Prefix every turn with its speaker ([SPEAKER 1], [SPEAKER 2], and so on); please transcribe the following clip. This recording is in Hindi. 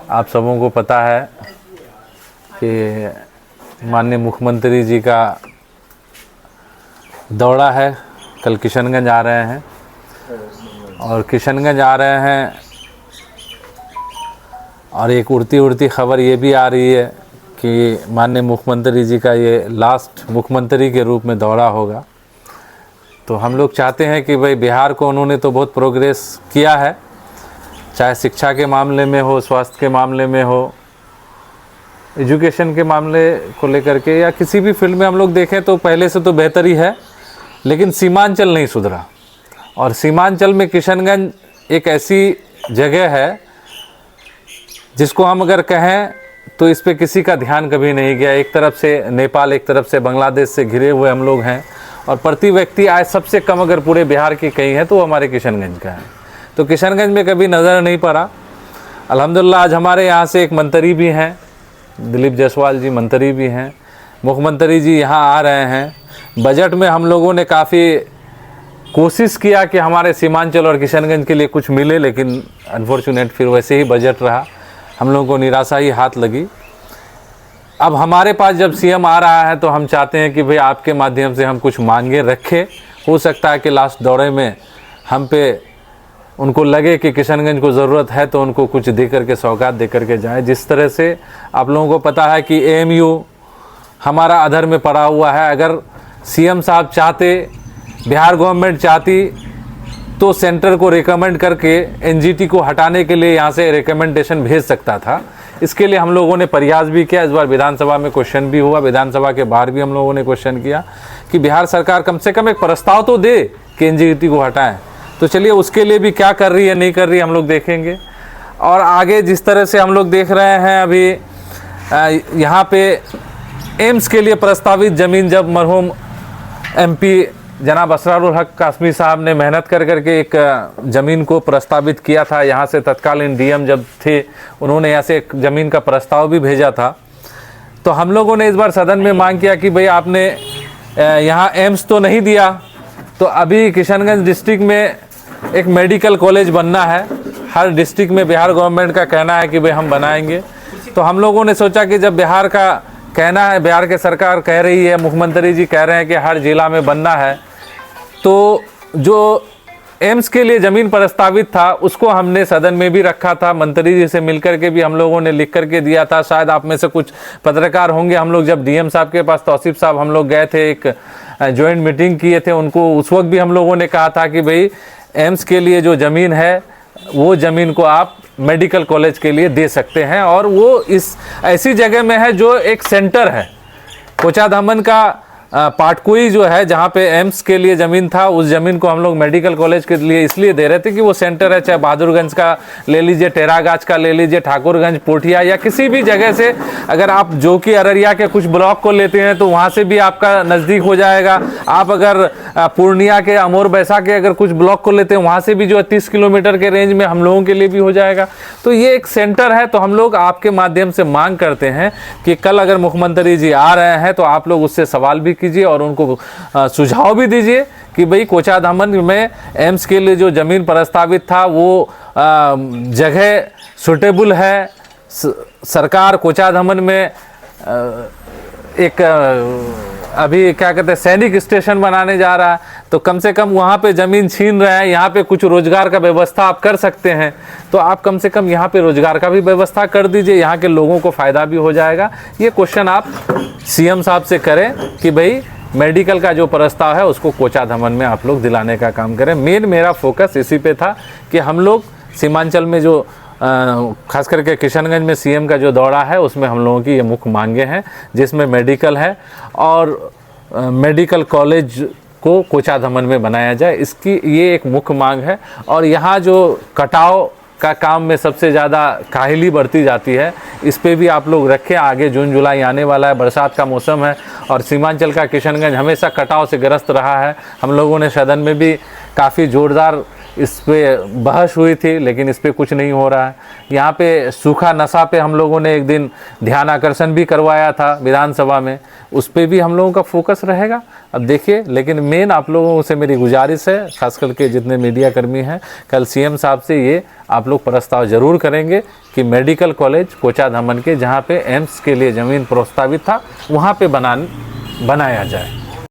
[SPEAKER 1] आप सबों को पता है कि माननीय मुख्यमंत्री जी का दौरा है। कल किशनगंज आ रहे हैं और किशनगंज आ रहे हैं और एक उड़ती उड़ती खबर ये भी आ रही है कि माननीय मुख्यमंत्री जी का ये लास्ट मुख्यमंत्री के रूप में दौरा होगा। तो हम लोग चाहते हैं कि भाई बिहार को उन्होंने तो बहुत प्रोग्रेस किया है, चाहे शिक्षा के मामले में हो, स्वास्थ्य के मामले में हो, एजुकेशन के मामले को लेकर के या किसी भी फील्ड में हम लोग देखें तो पहले से तो बेहतर ही है, लेकिन सीमांचल नहीं सुधरा। और सीमांचल में किशनगंज एक ऐसी जगह है जिसको हम अगर कहें तो इस पे किसी का ध्यान कभी नहीं गया। एक तरफ से नेपाल, एक तरफ से बांग्लादेश से घिरे हुए हम लोग हैं और प्रति व्यक्ति आय सबसे कम अगर पूरे बिहार की कहीं है तो वो हमारे किशनगंज का है। तो किशनगंज में कभी नज़र नहीं पड़ा। अल्हम्दुलिल्लाह आज हमारे यहाँ से एक मंत्री भी हैं, दिलीप जायसवाल जी मंत्री भी हैं, मुख्यमंत्री जी यहाँ आ रहे हैं। बजट में हम लोगों ने काफ़ी कोशिश किया कि हमारे सीमांचल और किशनगंज के लिए कुछ मिले, लेकिन अनफॉर्चुनेट फिर वैसे ही बजट रहा, हम लोगों को निराशा ही हाथ लगी। अब हमारे पास जब सीएम आ रहा है तो हम चाहते हैं कि भाई आपके माध्यम से हम कुछ मांगे रखें। हो सकता है कि लास्ट दौरे में हम पे उनको लगे कि किशनगंज को ज़रूरत है तो उनको कुछ दे करके सौगात दे करके जाए। जिस तरह से आप लोगों को पता है कि एएमयू हमारा अधर में पड़ा हुआ है। अगर सीएम साहब चाहते, बिहार गवर्नमेंट चाहती तो सेंटर को रिकमेंड करके एनजीटी को हटाने के लिए यहाँ से रिकमेंडेशन भेज सकता था। इसके लिए हम लोगों ने प्रयास भी किया। इस बार विधानसभा में क्वेश्चन भी हुआ, विधानसभा के बाहर भी हम लोगों ने क्वेश्चन किया कि बिहार सरकार कम से कम एक प्रस्ताव तो दे कि एनजीटी को हटाएं। तो चलिए उसके लिए भी क्या कर रही है नहीं कर रही हम लोग देखेंगे। और आगे जिस तरह से हम लोग देख रहे हैं अभी यहाँ पे एम्स के लिए प्रस्तावित ज़मीन, जब मरहूम एमपी जनाब असरारुल हक कासमी साहब ने मेहनत कर करके एक ज़मीन को प्रस्तावित किया था, यहाँ से तत्कालीन डीएम जब थे उन्होंने यहाँ से एक ज़मीन का प्रस्ताव भी भेजा था। तो हम लोगों ने इस बार सदन में मांग किया कि भाई आपने यहाँ एम्स तो नहीं दिया, तो अभी किशनगंज डिस्ट्रिक्ट में एक मेडिकल कॉलेज बनना है। हर डिस्ट्रिक्ट में बिहार गवर्नमेंट का कहना है कि भाई हम बनाएंगे। तो हम लोगों ने सोचा कि जब बिहार का कहना है, बिहार की सरकार कह रही है, मुख्यमंत्री जी कह रहे हैं कि हर जिला में बनना है, तो जो एम्स के लिए ज़मीन प्रस्तावित था उसको हमने सदन में भी रखा था। मंत्री जी से मिलकर के भी हम लोगों ने लिख करके दिया था। शायद आप में से कुछ पत्रकार होंगे, हम लोग जब डीएम साहब के पास तौसीफ साहब हम लोग गए थे, एक जॉइंट मीटिंग किए थे, उनको उस वक्त भी हम लोगों ने कहा था कि भाई एम्स के लिए जो ज़मीन है वो ज़मीन को आप मेडिकल कॉलेज के लिए दे सकते हैं। और वो इस ऐसी जगह में है जो एक सेंटर है। कोचाधामन का पाटकुई जो है जहाँ पे एम्स के लिए ज़मीन था, उस ज़मीन को हम लोग मेडिकल कॉलेज के लिए इसलिए दे रहे थे कि वो सेंटर है। चाहे बहादुरगंज का ले लीजिए, टेरागाछ का ले लीजिए, ठाकुरगंज, पोठिया या किसी भी जगह से अगर आप जो कि अररिया के कुछ ब्लॉक को लेते हैं तो वहाँ से भी आपका नज़दीक हो जाएगा। आप अगर पूर्णिया के, अमोर बैसा के अगर कुछ ब्लॉक को लेते हैं वहाँ से भी जो है 30 किलोमीटर के रेंज में हम लोगों के लिए भी हो जाएगा। तो ये एक सेंटर है। तो हम लोग आपके माध्यम से मांग करते हैं कि कल अगर मुख्यमंत्री जी आ रहे हैं तो आप लोग उससे सवाल भी कीजिए और उनको सुझाव भी दीजिए कि भाई कोचाधामन में एम्स के लिए जो ज़मीन प्रस्तावित था वो जगह सुटेबल है। सरकार कोचाधामन में एक अभी क्या कहते हैं सैनिक स्टेशन बनाने जा रहा है, तो कम से कम वहाँ पे ज़मीन छीन रहे हैं, यहाँ पे कुछ रोज़गार का व्यवस्था आप कर सकते हैं, तो आप कम से कम यहाँ पे रोज़गार का भी व्यवस्था कर दीजिए, यहाँ के लोगों को फ़ायदा भी हो जाएगा। ये क्वेश्चन आप सीएम साहब से करें कि भाई मेडिकल का जो प्रस्ताव है उसको कोचाधामन में आप लोग दिलाने का काम करें। मेन मेरा फोकस इसी पे था कि हम लोग सीमांचल में जो खास करके किशनगंज में सीएम का जो दौरा है उसमें हम लोगों की ये मुख्य मांगे हैं, जिसमें मेडिकल है और मेडिकल कॉलेज को कोचाधामन में बनाया जाए, इसकी ये एक मुख्य मांग है। और यहाँ जो कटाव का काम में सबसे ज़्यादा काहिली बढ़ती जाती है, इस पे भी आप लोग रखें। आगे जून जुलाई आने वाला है, बरसात का मौसम है और सीमांचल का किशनगंज हमेशा कटाव से ग्रस्त रहा है। हम लोगों ने सदन में भी काफ़ी ज़ोरदार इस पे बहस हुई थी, लेकिन इस पे कुछ नहीं हो रहा है। यहाँ पे सूखा नशा पे हम लोगों ने एक दिन ध्यान आकर्षण भी करवाया था विधानसभा में, उस पे भी हम लोगों का फोकस रहेगा। अब देखिए, लेकिन मेन आप लोगों से मेरी गुजारिश है, खास करके जितने मीडिया कर्मी हैं, कल सीएम साहब से ये आप लोग प्रस्ताव ज़रूर करेंगे कि मेडिकल कॉलेज कोचाधामन के, जहाँ पे एम्स के लिए ज़मीन प्रस्तावित था, वहाँ पे बनाया जाए।